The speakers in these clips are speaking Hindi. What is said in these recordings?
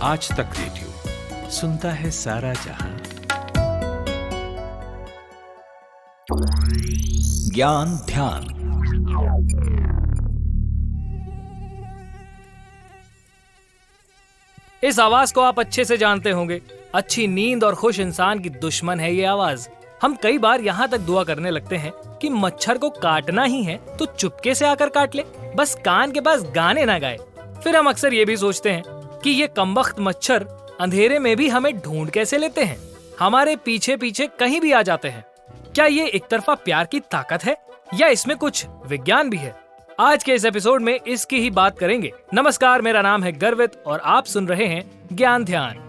आज तक रेडियो सुनता है सारा जहां। ज्ञान ध्यान। इस आवाज को आप अच्छे से जानते होंगे। अच्छी नींद और खुश इंसान की दुश्मन है ये आवाज। हम कई बार यहाँ तक दुआ करने लगते हैं कि मच्छर को काटना ही है तो चुपके से आकर काट ले, बस कान के पास गाने ना गाए। फिर हम अक्सर ये भी सोचते हैं कि ये कमबख्त मच्छर अंधेरे में भी हमें ढूंढ कैसे लेते हैं, हमारे पीछे पीछे कहीं भी आ जाते हैं। क्या ये एक तरफा प्यार की ताकत है या इसमें कुछ विज्ञान भी है? आज के इस एपिसोड में इसकी ही बात करेंगे। नमस्कार, मेरा नाम है गर्वित और आप सुन रहे हैं ज्ञान ध्यान।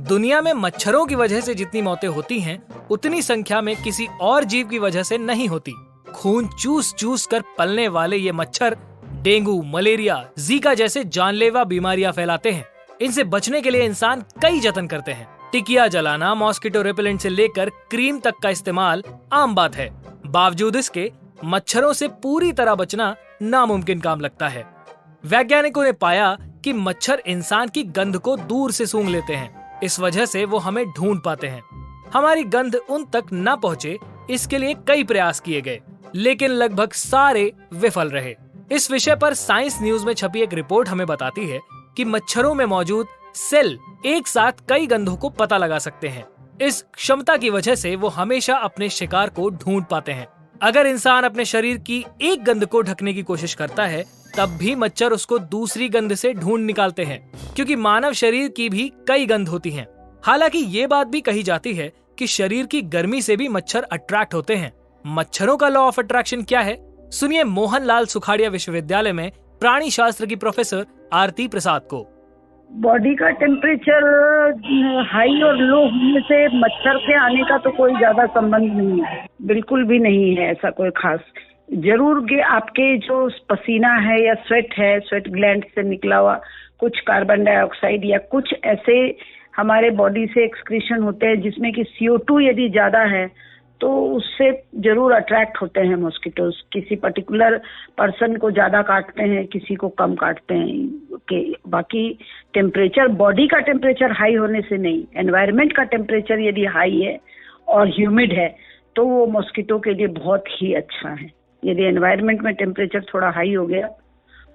दुनिया में मच्छरों की वजह से जितनी मौतें होती हैं, उतनी संख्या में किसी और जीव की वजह से नहीं होती। खून चूस चूस कर पलने वाले ये मच्छर डेंगू, मलेरिया, जीका जैसे जानलेवा बीमारियां फैलाते हैं। इनसे बचने के लिए इंसान कई जतन करते हैं। टिकिया जलाना, मॉस्किटो रिपेलेंट से लेकर क्रीम तक का इस्तेमाल आम बात है। बावजूद इसके मच्छरों से पूरी तरह बचना नामुमकिन काम लगता है। वैज्ञानिकों ने पाया कि मच्छर इंसान की गंध को दूर से सूंघ लेते हैं। इस वजह से वो हमें ढूंढ पाते हैं। हमारी गंध उन तक न पहुंचे, इसके लिए कई प्रयास किए गए, लेकिन लगभग सारे विफल रहे। इस विषय पर साइंस न्यूज में छपी एक रिपोर्ट हमें बताती है कि मच्छरों में मौजूद सेल एक साथ कई गंधों को पता लगा सकते हैं। इस क्षमता की वजह से वो हमेशा अपने शिकार को ढूंढ पाते हैं। अगर इंसान अपने शरीर की एक गंध को ढकने की कोशिश करता है, तब भी मच्छर उसको दूसरी गंध से ढूंढ निकालते हैं, क्योंकि मानव शरीर की भी कई गंध होती हैं। हालांकि ये बात भी कही जाती है कि शरीर की गर्मी से भी मच्छर अट्रैक्ट होते हैं। मच्छरों का लॉ ऑफ अट्रैक्शन क्या है? सुनिए मोहनलाल सुखाड़िया विश्वविद्यालय में प्राणी शास्त्र की प्रोफेसर आरती प्रसाद को। बॉडी का टेम्परेचर हाई और लो होने से मच्छर के आने का तो कोई ज्यादा संबंध नहीं है, बिल्कुल भी नहीं है ऐसा कोई खास। जरूर कि आपके जो पसीना है या स्वेट ग्लैंड से निकला हुआ कुछ कार्बन डाइऑक्साइड या कुछ ऐसे हमारे बॉडी से एक्सक्रीशन होते हैं जिसमें कि CO2 यदि ज्यादा है तो उससे जरूर अट्रैक्ट होते हैं मॉस्किटोज। किसी पर्टिकुलर पर्सन को ज्यादा काटते हैं, किसी को कम काटते हैं। के बाकी टेम्परेचर, बॉडी का टेम्परेचर हाई होने से नहीं, एनवायरनमेंट का टेम्परेचर यदि हाई है और ह्यूमिड है तो वो मॉस्किटो के लिए बहुत ही अच्छा है। यदि एनवायरनमेंट में टेम्परेचर थोड़ा हाई हो गया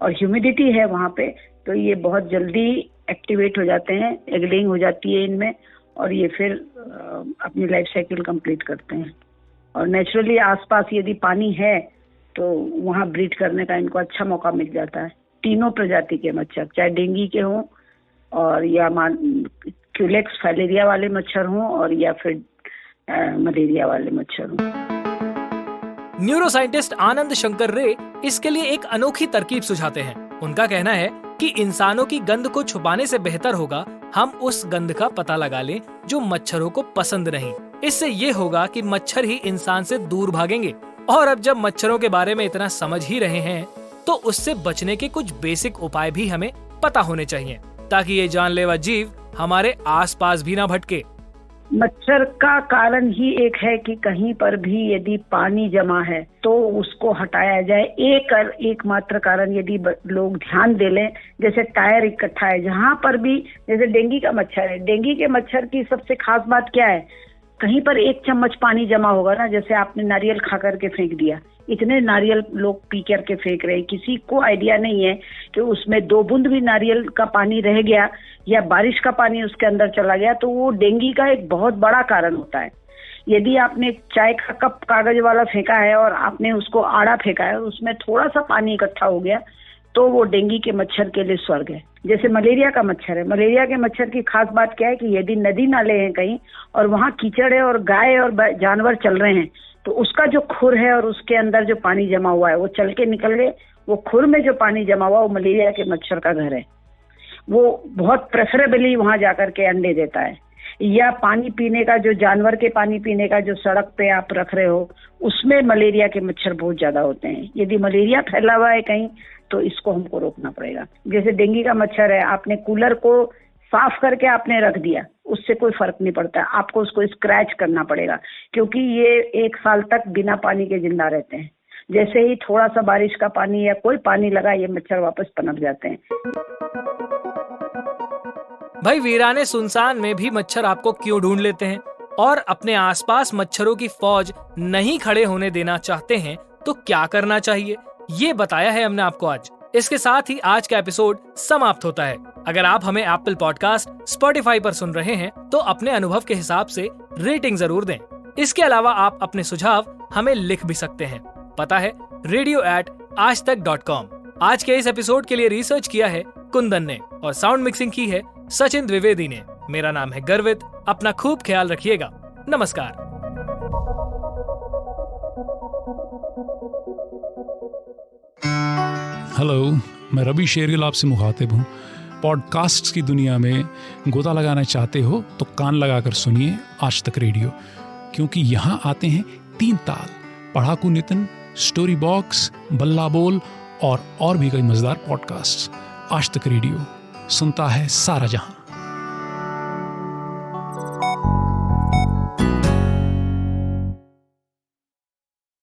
और ह्यूमिडिटी है वहाँ पे, तो ये बहुत जल्दी एक्टिवेट हो जाते हैं, एगलिंग हो जाती है इनमें और ये फिर अपनी लाइफ साइकिल कंप्लीट करते हैं। और नेचुरली आसपास यदि पानी है तो वहाँ ब्रीड करने का इनको अच्छा मौका मिल जाता है। तीनों प्रजाति के मच्छर, चाहे डेंगू के हों और या क्यूलेक्स फाइलेरिया वाले मच्छर हों और या फिर मलेरिया वाले मच्छर हों। न्यूरो साइंटिस्ट आनंद शंकर रे इसके लिए एक अनोखी तरकीब सुझाते हैं। उनका कहना है कि इंसानों की गंध को छुपाने से बेहतर होगा हम उस गंध का पता लगा लें जो मच्छरों को पसंद नहीं। इससे ये होगा कि मच्छर ही इंसान से दूर भागेंगे। और अब जब मच्छरों के बारे में इतना समझ ही रहे हैं तो उससे बचने के कुछ बेसिक उपाय भी हमें पता होने चाहिए, ताकि ये जानलेवा जीव हमारे आसपास भी ना भटके। मच्छर का कारण ही एक है कि कहीं पर भी यदि पानी जमा है तो उसको हटाया जाए। एकमात्र कारण यदि लोग ध्यान दे लें, जैसे टायर इकट्ठा है जहाँ पर भी, जैसे डेंगू का मच्छर है, डेंगू के मच्छर की सबसे खास बात क्या है, कहीं पर 1 चम्मच पानी जमा होगा ना, जैसे आपने नारियल खा करके फेंक दिया, इतने नारियल लोग पी करके फेंक रहे हैं, किसी को आइडिया नहीं है कि उसमें 2 बूंद भी नारियल का पानी रह गया या बारिश का पानी उसके अंदर चला गया तो वो डेंगू का एक बहुत बड़ा कारण होता है। यदि आपने चाय का कप कागज वाला फेंका है और आपने उसको आड़ा फेंका है और उसमें थोड़ा सा पानी इकट्ठा हो गया तो वो डेंगू के मच्छर के लिए स्वर्ग है। जैसे मलेरिया का मच्छर है, मलेरिया के मच्छर की खास बात क्या है कि यदि नदी नाले हैं कहीं और वहाँ कीचड़ है और गाय और जानवर चल रहे हैं तो उसका जो खुर है और उसके अंदर जो पानी जमा हुआ है वो चल के निकल गए, वो खुर में जो पानी जमा हुआ वो मलेरिया के मच्छर का घर है। वो बहुत प्रेफरेबली वहाँ जाकर के अंडे देता है। या पानी पीने का, जो जानवर के पानी पीने का जो सड़क पे आप रख रहे हो, उसमें मलेरिया के मच्छर बहुत ज्यादा होते हैं। यदि मलेरिया फैला हुआ है कहीं तो इसको हमको रोकना पड़ेगा। जैसे डेंगू का मच्छर है, आपने कूलर को साफ करके आपने रख दिया, उससे कोई फर्क नहीं पड़ता, आपको उसको स्क्रैच करना पड़ेगा क्योंकि ये 1 साल तक बिना पानी के जिंदा रहते हैं। जैसे ही थोड़ा सा बारिश का पानी या कोई पानी लगा, ये मच्छर वापस पनप जाते हैं। भाई, वीराने सुनसान में भी मच्छर आपको क्यों ढूंढ लेते हैं? और अपने आसपास मच्छरों की फौज नहीं खड़े होने देना चाहते हैं तो क्या करना चाहिए, ये बताया है हमने आपको आज। इसके साथ ही आज का एपिसोड समाप्त होता है। अगर आप हमें एप्पल पॉडकास्ट, स्पॉटिफाई पर सुन रहे हैं तो अपने अनुभव के हिसाब से रेटिंग जरूर दें। इसके अलावा आप अपने सुझाव हमें लिख भी सकते हैं। पता है radio@aajtak.com। आज के इस एपिसोड के लिए रिसर्च किया है कुंदन ने और साउंड मिक्सिंग की है सचिन द्विवेदी ने। मेरा नाम है गर्वित। अपना खूब ख्याल रखिएगा। नमस्कार। हेलो, मैं रवि शेरगिल आपसे मुखातिब हूँ। पॉडकास्ट्स की दुनिया में गोता लगाना चाहते हो तो कान लगाकर सुनिए आज तक रेडियो, क्योंकि यहाँ आते हैं 3 ताल, पढ़ाकू नितिन, स्टोरी बॉक्स, बल्ला बोल और भी कई मजेदार पॉडकास्ट। आज तक रेडियो, सुनता है सारा जहां।